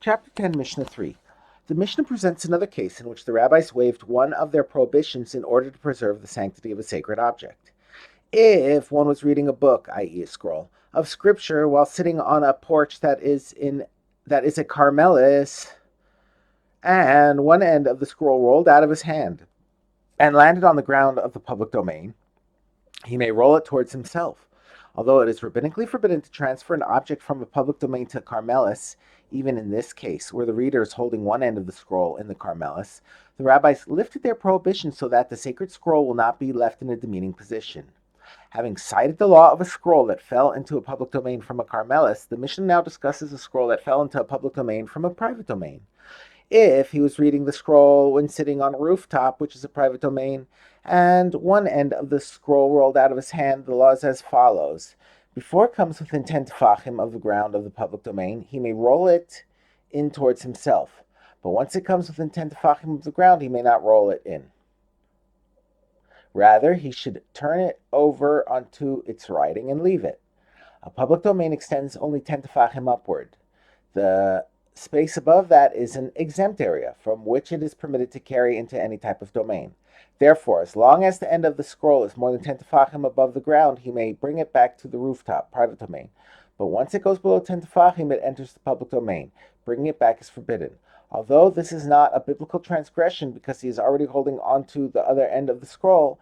Chapter 10, Mishnah 3. The Mishnah presents another case in which the rabbis waived one of their prohibitions in order to preserve the sanctity of a sacred object. If one was reading a book, i.e. a scroll, of scripture while sitting on a porch that is a Carmelis, and one end of the scroll rolled out of his hand and landed on the ground of the public domain, he may roll it towards himself. Although it is rabbinically forbidden to transfer an object from a public domain to Carmelis, even in this case, where the reader is holding one end of the scroll in the Carmelis, the rabbis lifted their prohibition so that the sacred scroll will not be left in a demeaning position. Having cited the law of a scroll that fell into a public domain from a Carmelis, the Mishnah now discusses a scroll that fell into a public domain from a private domain. If he was reading the scroll when sitting on a rooftop, which is a private domain, and one end of the scroll rolled out of his hand, the law is as follows. Before it comes within 10 tefachim of the ground of the public domain, he may roll it in towards himself. But once it comes within 10 tefachim of the ground, he may not roll it in. Rather, he should turn it over onto its writing and leave it. A public domain extends only 10 tefachim upward. The space above that is an exempt area from which it is permitted to carry into any type of domain. Therefore, as long as the end of the scroll is more than 10 tefachim above the ground, he may bring it back to the rooftop, private domain. But once it goes below 10 tefachim, it enters the public domain. Bringing it back is forbidden. Although this is not a biblical transgression because he is already holding onto the other end of the scroll,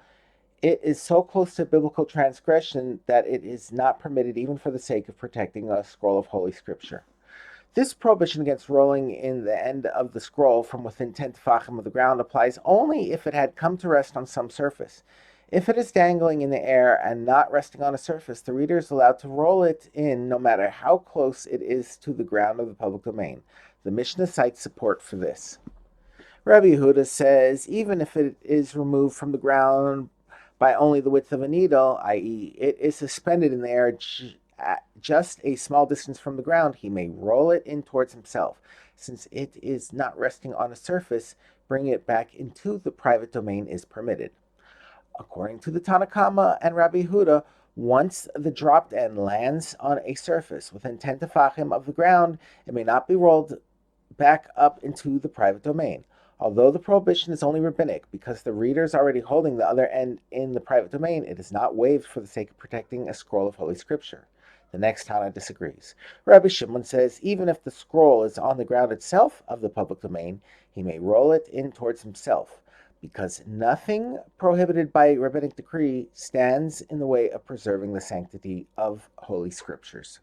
it is so close to biblical transgression that it is not permitted even for the sake of protecting a scroll of Holy Scripture. This prohibition against rolling in the end of the scroll from within 10 tefachim of the ground applies only if it had come to rest on some surface. If it is dangling in the air and not resting on a surface, the reader is allowed to roll it in no matter how close it is to the ground of the public domain. The Mishnah cites support for this. Rabbi Yehuda says, even if it is removed from the ground by only the width of a needle, i.e., it is suspended in the air at just a small distance from the ground, he may roll it in towards himself. Since it is not resting on a surface, bringing it back into the private domain is permitted. According to the Tanakama and Rabbi Yehuda, once the dropped end lands on a surface within 10 tefachim of the ground, it may not be rolled back up into the private domain. Although the prohibition is only rabbinic, because the reader is already holding the other end in the private domain, it is not waived for the sake of protecting a scroll of Holy Scripture. The next Tana disagrees. Rabbi Shimon says, even if the scroll is on the ground itself of the public domain, he may roll it in towards himself, because nothing prohibited by rabbinic decree stands in the way of preserving the sanctity of Holy Scriptures.